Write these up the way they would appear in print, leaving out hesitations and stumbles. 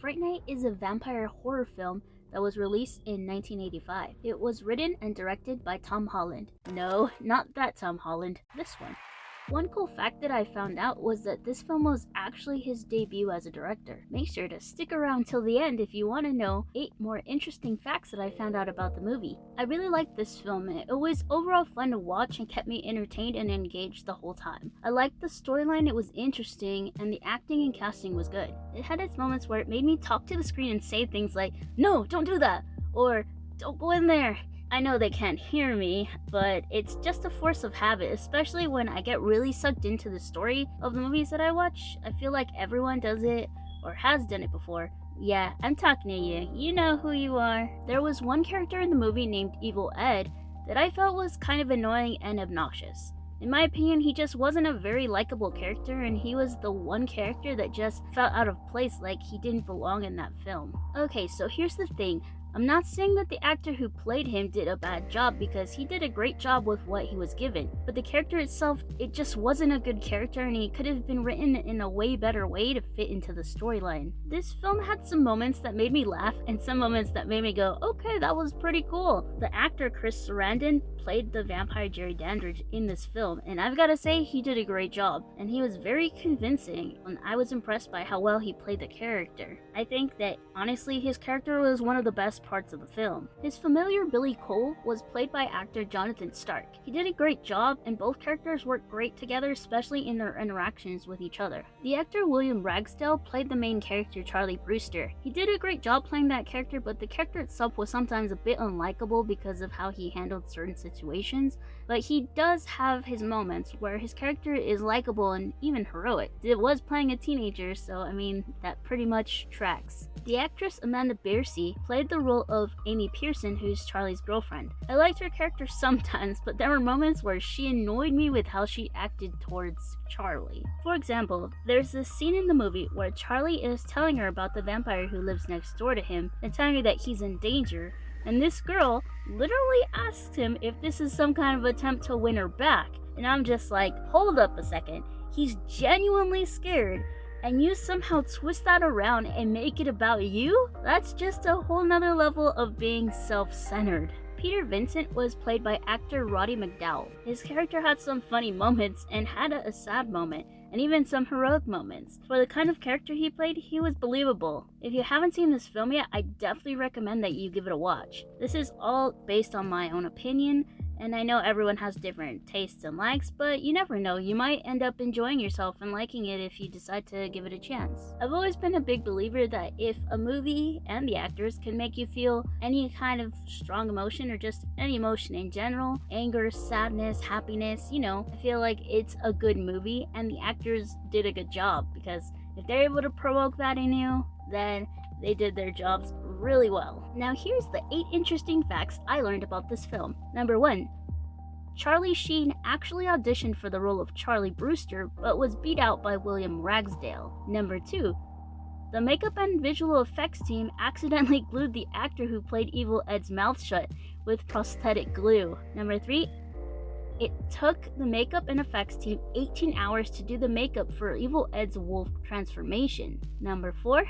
Fright Night is a vampire horror film that was released in 1985. It was written and directed by Tom Holland. No, not that Tom Holland, this one. One cool fact that I found out was that this film was actually his debut as a director. Make sure to stick around till the end if you want to know 8 more interesting facts that I found out about the movie. I really liked this film. It was overall fun to watch and kept me entertained and engaged the whole time. I liked the storyline, it was interesting, and the acting and casting was good. It had its moments where it made me talk to the screen and say things like, "No, don't do that," or "Don't go in there." I know they can't hear me, but it's just a force of habit, especially when I get really sucked into the story of the movies that I watch. I feel like everyone does it, or has done it before. Yeah, I'm talking to you. You know who you are. There was one character in the movie named Evil Ed that I felt was kind of annoying and obnoxious. In my opinion, he just wasn't a very likable character, and he was the one character that just felt out of place, like he didn't belong in that film. Okay, so here's the thing. I'm not saying that the actor who played him did a bad job, because he did a great job with what he was given, but the character itself, it just wasn't a good character, and he could have been written in a way better way to fit into the storyline. This film had some moments that made me laugh and some moments that made me go, okay, that was pretty cool. The actor Chris Sarandon played the vampire Jerry Dandridge in this film, and I've gotta say he did a great job, and he was very convincing, and I was impressed by how well he played the character. I think that honestly his character was one of the best parts of the film. His familiar Billy Cole was played by actor Jonathan Stark. He did a great job, and both characters worked great together, especially in their interactions with each other. The actor William Ragsdale played the main character Charlie Brewster. He did a great job playing that character, but the character itself was sometimes a bit unlikable because of how he handled certain situations, but he does have his moments where his character is likable and even heroic. It was playing a teenager, so I mean, that pretty much tracks. The actress Amanda Bearse played the role of Amy Pearson, who's Charlie's girlfriend. I liked her character sometimes, but there were moments where she annoyed me with how she acted towards Charlie. For example, there's this scene in the movie where Charlie is telling her about the vampire who lives next door to him and telling her that he's in danger, and this girl literally asks him if this is some kind of attempt to win her back. And I'm just like, hold up a second. He's genuinely scared, and you somehow twist that around and make it about you? That's just a whole nother level of being self-centered. Peter Vincent was played by actor Roddy McDowall. His character had some funny moments and had a sad moment, and even some heroic moments. For the kind of character he played, he was believable. If you haven't seen this film yet, I definitely recommend that you give it a watch. This is all based on my own opinion, and I know everyone has different tastes and likes, but you never know, you might end up enjoying yourself and liking it if you decide to give it a chance. I've always been a big believer that if a movie and the actors can make you feel any kind of strong emotion or just any emotion in general, anger, sadness, happiness, I feel like it's a good movie, and the actors did a good job, because if they're able to provoke that in you, then they did their jobs really well. Now here's the 8 interesting facts I learned about this film. Number 1. Charlie Sheen actually auditioned for the role of Charlie Brewster, but was beat out by William Ragsdale. Number 2. The makeup and visual effects team accidentally glued the actor who played Evil Ed's mouth shut with prosthetic glue. Number 3. It took the makeup and effects team 18 hours to do the makeup for Evil Ed's wolf transformation. Number 4.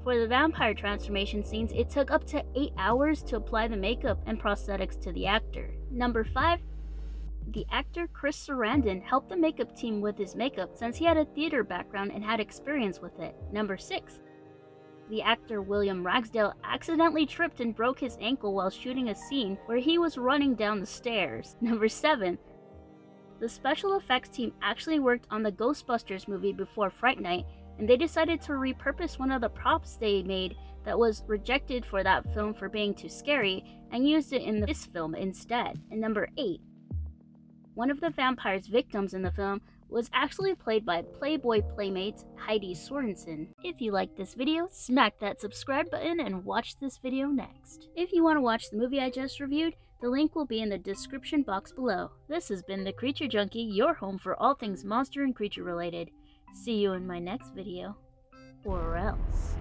For the vampire transformation scenes, it took up to 8 hours to apply the makeup and prosthetics to the actor. Number 5. The actor Chris Sarandon helped the makeup team with his makeup since he had a theater background and had experience with it. Number 6. The actor William Ragsdale accidentally tripped and broke his ankle while shooting a scene where he was running down the stairs. Number 7. The special effects team actually worked on the Ghostbusters movie before Fright Night, and they decided to repurpose one of the props they made that was rejected for that film for being too scary and used it in this film instead. And number 8. One of the vampire's victims in the film was actually played by Playboy Playmate Heidi Sorensen. If you liked this video, smack that subscribe button and watch this video next. If you want to watch the movie I just reviewed, the link will be in the description box below. This has been The Creature Junkie, your home for all things monster and creature related. See you in my next video, or else.